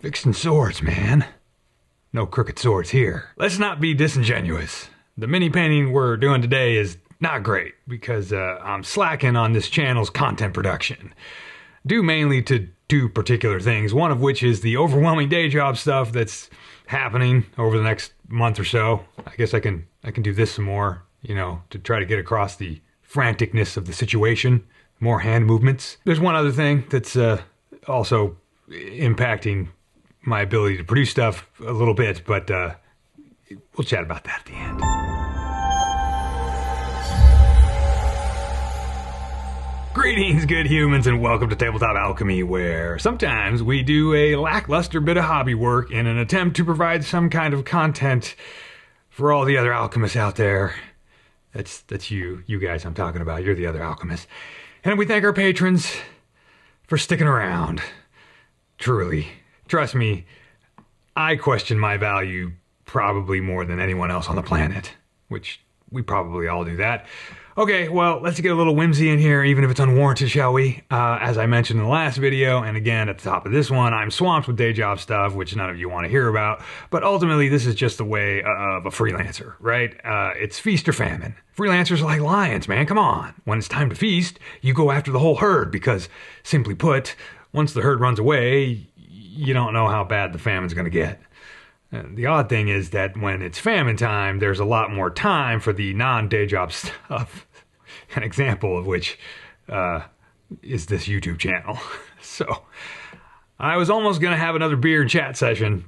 Fixing swords, man. No crooked swords here. Let's not be disingenuous. The mini painting we're doing today is not great because I'm slacking on this channel's content production. Due mainly to two particular things, one of which is the overwhelming day job stuff that's happening over the next month or so. I guess I can do this some more, you know, to try to get across the franticness of the situation. More hand movements. There's one other thing that's also impacting my ability to produce stuff a little bit, but we'll chat about that at the end. Greetings, good humans, and welcome to Tabletop Alchemy, where sometimes we do a lackluster bit of hobby work in an attempt to provide some kind of content for all the other alchemists out there. That's you guys I'm talking about. You're the other alchemists. And we thank our patrons for sticking around. Truly. Trust me, I question my value probably more than anyone else on the planet, which we probably all do that. Okay, well, let's get a little whimsy in here, even if it's unwarranted, shall we? As I mentioned in the last video, and again at the top of this one, I'm swamped with day job stuff, which none of you want to hear about, but ultimately this is just the way of a freelancer, right? It's feast or famine. Freelancers are like lions, man, come on. When it's time to feast, you go after the whole herd, because, simply put, once the herd runs away, you don't know how bad the famine's going to get. The odd thing is that when it's famine time, there's a lot more time for the non-day job stuff. An example of which is this YouTube channel. So I was almost going to have another beer and chat session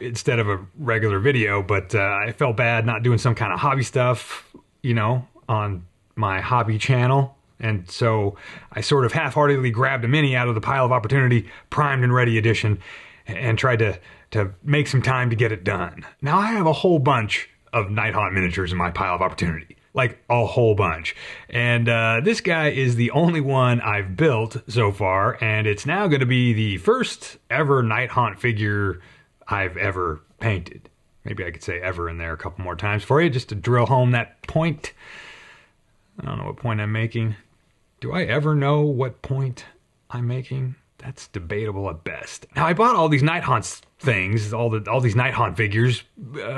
instead of a regular video, but I felt bad not doing some kind of hobby stuff, you know, on my hobby channel. And so I sort of half-heartedly grabbed a mini out of the pile of opportunity, primed and ready edition, and tried to make some time to get it done. Now I have a whole bunch of Nighthaunt miniatures in my pile of opportunity. Like a whole bunch. And this guy is the only one I've built so far, and it's now going to be the first ever Nighthaunt figure I've ever painted. Maybe I could say ever in there a couple more times for you, just to drill home that point. I don't know what point I'm making. Do I ever know what point I'm making? That's debatable at best. Now, I bought all these Nighthaunt things, all these Nighthaunt figures,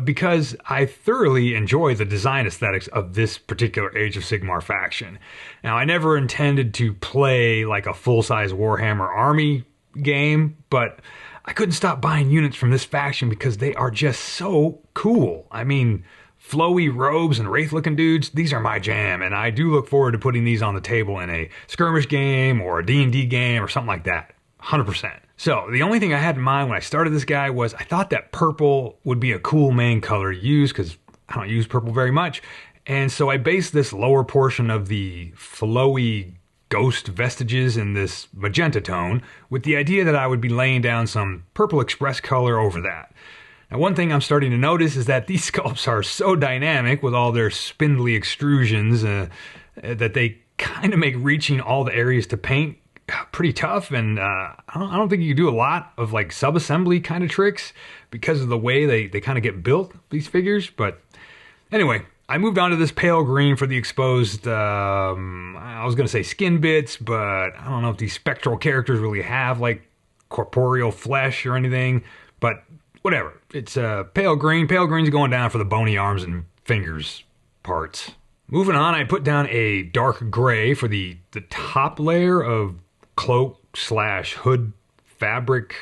because I thoroughly enjoy the design aesthetics of this particular Age of Sigmar faction. Now, I never intended to play like a full-size Warhammer army game, but I couldn't stop buying units from this faction because they are just so cool. I mean, flowy robes and wraith-looking dudes, these are my jam, and I do look forward to putting these on the table in a skirmish game or a D&D game or something like that. 100%. So, the only thing I had in mind when I started this guy was I thought that purple would be a cool main color to use because I don't use purple very much. And so I based this lower portion of the flowy ghost vestiges in this magenta tone with the idea that I would be laying down some purple express color over that. Now, one thing I'm starting to notice is that these sculpts are so dynamic with all their spindly extrusions that they kind of make reaching all the areas to paint pretty tough, and I don't think you can do a lot of like sub-assembly kind of tricks because of the way they kind of get built, these figures. But anyway, I moved on to this pale green for the exposed, I was going to say skin bits, but I don't know if these spectral characters really have like corporeal flesh or anything, but whatever. It's pale green. Pale green's going down for the bony arms and fingers parts. Moving on, I put down a dark gray for the top layer of cloak / hood fabric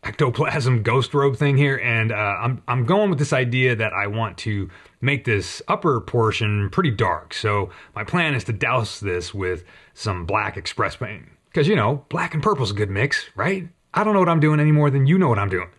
ectoplasm ghost robe thing here, and I'm going with this idea that I want to make this upper portion pretty dark. So my plan is to douse this with some black express paint, because you know, black and purple's a good mix, right? I don't know what I'm doing any more than you know what I'm doing,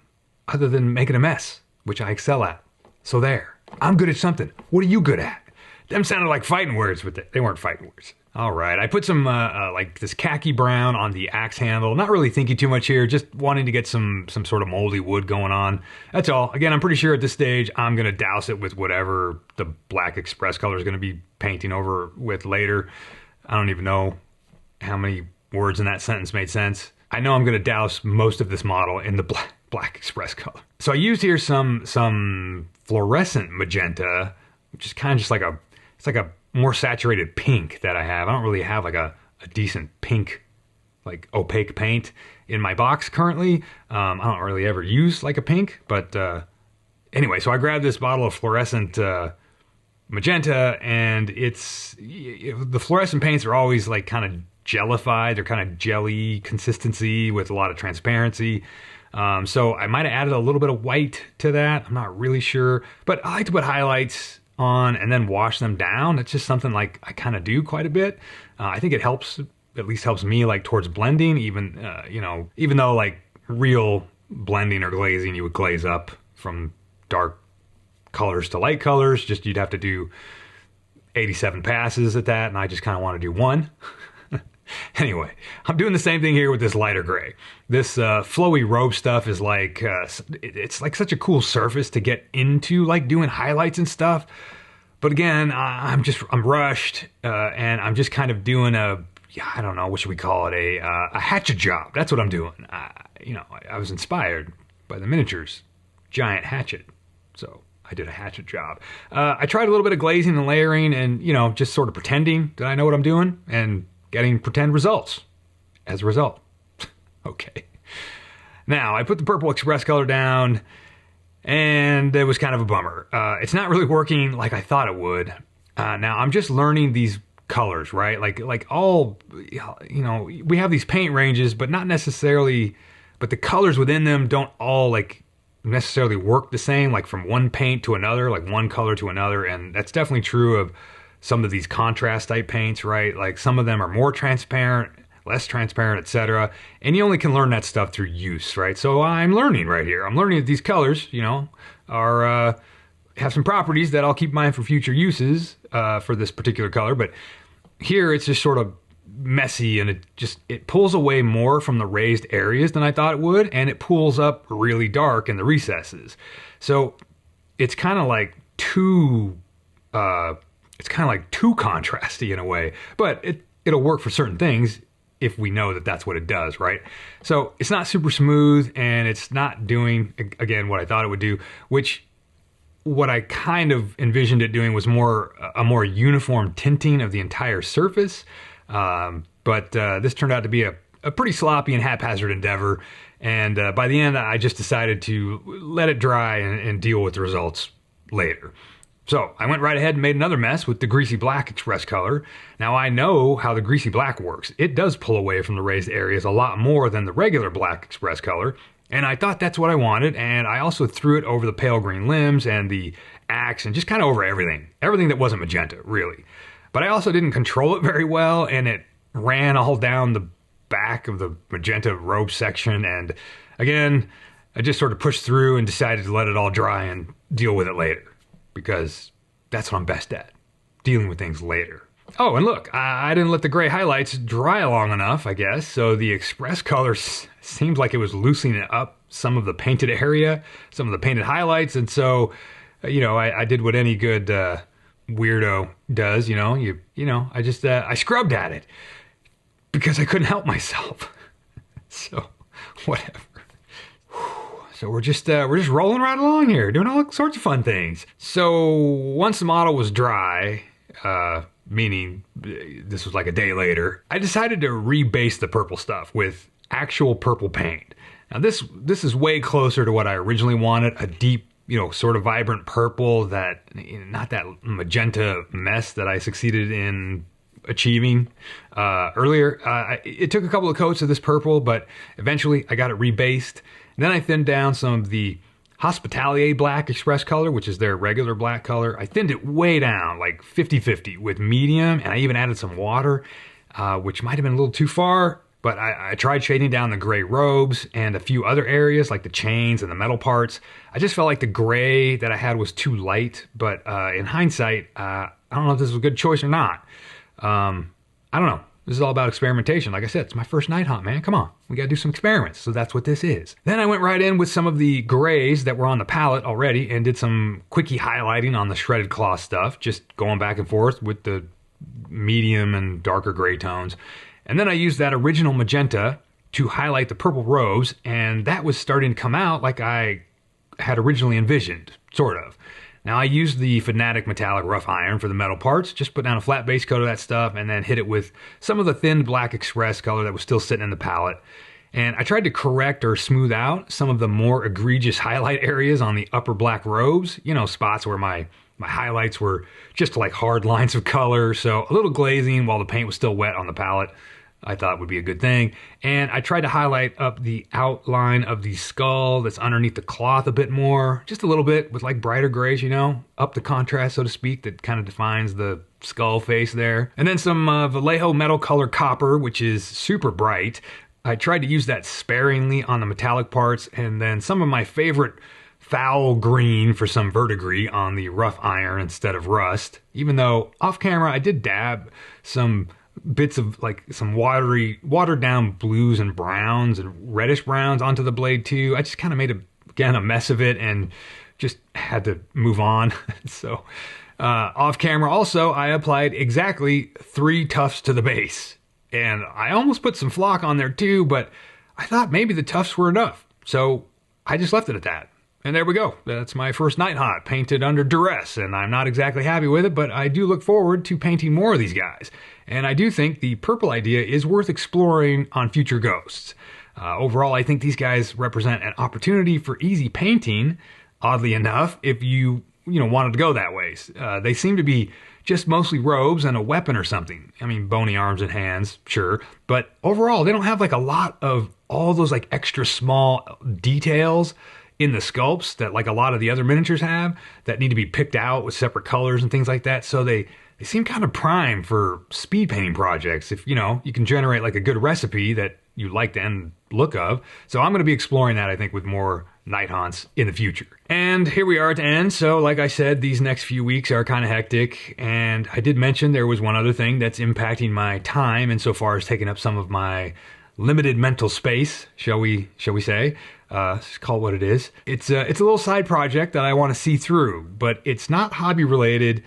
other than making a mess, which I excel at. So there, I'm good at something. What are you good at? Them sounded like fighting words, but they weren't fighting words. All right, I put some, like this khaki brown on the axe handle. Not really thinking too much here, just wanting to get some sort of moldy wood going on. That's all. Again, I'm pretty sure at this stage, I'm going to douse it with whatever the black express color is going to be painting over with later. I don't even know how many words in that sentence made sense. I know I'm going to douse most of this model in the black express color. So I used here some fluorescent magenta, which is kind of just like it's like a more saturated pink that I have. I don't really have like a decent pink like opaque paint in my box currently. I don't really ever use like a pink, but anyway, so I grabbed this bottle of fluorescent magenta, and the fluorescent paints are always like kind of jellified. They're kind of jelly consistency with a lot of transparency. So I might have added a little bit of white to that. I'm not really sure, but I like to put highlights on and then wash them down. It's just something like I kind of do quite a bit. I think it helps, at least helps me like towards blending, even, even though like real blending or glazing, you would glaze up from dark colors to light colors. Just you'd have to do 87 passes at that, and I just kind of want to do one. Anyway, I'm doing the same thing here with this lighter gray. This flowy robe stuff is like, it's like such a cool surface to get into, like doing highlights and stuff. But again, I'm rushed, and I'm just kind of doing I don't know, what should we call it? A hatchet job. That's what I'm doing. I was inspired by the miniatures giant hatchet, so I did a hatchet job. I tried a little bit of glazing and layering and, just sort of pretending that I know what I'm doing and getting pretend results as a result. Okay. Now, I put the purple express color down, and it was kind of a bummer. It's not really working like I thought it would. Now, I'm just learning these colors, right? Like all, we have these paint ranges, but not necessarily, but the colors within them don't all like necessarily work the same, like from one paint to another, like one color to another. And that's definitely true of some of these contrast type paints, right? Like some of them are more transparent, less transparent, etc. And you only can learn that stuff through use, right? So I'm learning right here. I'm learning that these colors, are have some properties that I'll keep in mind for future uses for this particular color. But here it's just sort of messy, and it pulls away more from the raised areas than I thought it would, and it pulls up really dark in the recesses. So it's kind of like too contrasty in a way, but it'll work for certain things if we know that that's what it does, right? So it's not super smooth, and it's not doing, again, what I thought it would do, which what I kind of envisioned it doing was a more uniform tinting of the entire surface. But this turned out to be a pretty sloppy and haphazard endeavor. And by the end, I just decided to let it dry and deal with the results later. So I went right ahead and made another mess with the greasy black express color. Now I know how the greasy black works. It does pull away from the raised areas a lot more than the regular black express color. And I thought that's what I wanted. And I also threw it over the pale green limbs and the axe and just kind of over everything that wasn't magenta, really. But I also didn't control it very well, and it ran all down the back of the magenta robe section. And again, I just sort of pushed through and decided to let it all dry and deal with it later, because that's what I'm best at, dealing with things later. Oh, and look, I didn't let the gray highlights dry long enough, I guess, so the express color seems like it was loosening up some of the painted area, some of the painted highlights, and so, I did what any good weirdo does, I scrubbed at it because I couldn't help myself. So, whatever. So we're just rolling right along here, doing all sorts of fun things. So once the model was dry, meaning this was like a day later, I decided to rebase the purple stuff with actual purple paint. Now this is way closer to what I originally wanted, a deep, sort of vibrant purple, that, not that magenta mess that I succeeded in achieving earlier. It took a couple of coats of this purple, but eventually I got it rebased. And then I thinned down some of the Hospitalier Black Express color, which is their regular black color. I thinned it way down, like 50-50 with medium, and I even added some water, which might have been a little too far, but I tried shading down the gray robes and a few other areas like the chains and the metal parts. I just felt like the gray that I had was too light, but in hindsight, I don't know if this was a good choice or not. I don't know. This is all about experimentation. Like I said, it's my first Nighthaunt, man. Come on. We got to do some experiments. So that's what this is. Then I went right in with some of the grays that were on the palette already and did some quickie highlighting on the shredded cloth stuff, just going back and forth with the medium and darker gray tones. And then I used that original magenta to highlight the purple robes, and that was starting to come out like I had originally envisioned, sort of. Now I used the Fanatic Metallic Rough Iron for the metal parts, just put down a flat base coat of that stuff and then hit it with some of the thin Black Express color that was still sitting in the palette. And I tried to correct or smooth out some of the more egregious highlight areas on the upper black robes, you know, spots where my highlights were just like hard lines of color. So a little glazing while the paint was still wet on the palette, I thought would be a good thing. And I tried to highlight up the outline of the skull that's underneath the cloth a bit more, just a little bit with like brighter grays, you know, up the contrast, so to speak, that kind of defines the skull face there. And then some Vallejo metal color copper, which is super bright. I tried to use that sparingly on the metallic parts, and then some of my favorite foul green for some verdigris on the rough iron instead of rust. Even though off camera I did dab some bits of like some watered down blues and browns and reddish browns onto the blade too. I just kind of made a mess of it and just had to move on. So off camera also I applied exactly 3 tufts to the base. And I almost put some flock on there too, but I thought maybe the tufts were enough. So I just left it at that. And there we go. That's my first Nighthaunt painted under duress. And I'm not exactly happy with it, but I do look forward to painting more of these guys. And I do think the purple idea is worth exploring on future ghosts. Overall, I think these guys represent an opportunity for easy painting, oddly enough, if you wanted to go that way. They seem to be just mostly robes and a weapon or something. I mean, bony arms and hands, sure. But overall, they don't have like a lot of all those like extra small details in the sculpts that like a lot of the other miniatures have that need to be picked out with separate colors and things like that. So they seem kind of prime for speed painting projects if, you can generate like a good recipe that you like the end look of. So I'm going to be exploring that, I think, with more Nighthaunts in the future. And here we are at the end. So like I said, these next few weeks are kind of hectic. And I did mention there was one other thing that's impacting my time insofar as taking up some of my limited mental space, shall we say. Just call it what it is. It's a little side project that I want to see through, but it's not hobby related,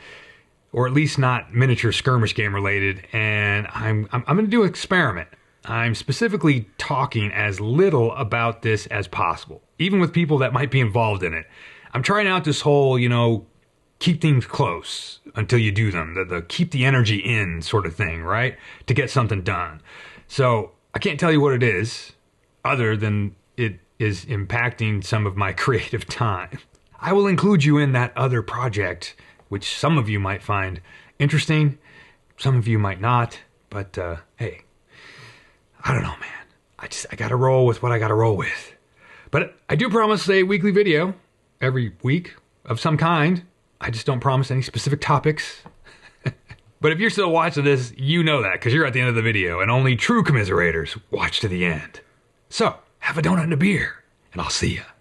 or at least not miniature skirmish game related. And I'm going to do an experiment. I'm specifically talking as little about this as possible, even with people that might be involved in it. I'm trying out this whole, keep things close until you do them, the keep the energy in sort of thing, right? To get something done. So I can't tell you what it is, other than it is impacting some of my creative time. I will include you in that other project, which some of you might find interesting, some of you might not, but hey, I don't know, man. I gotta roll with what I gotta roll with. But I do promise a weekly video every week of some kind. I just don't promise any specific topics. But if you're still watching this, you know that, because you're at the end of the video, and only true commiserators watch to the end. So, have a donut and a beer, and I'll see ya.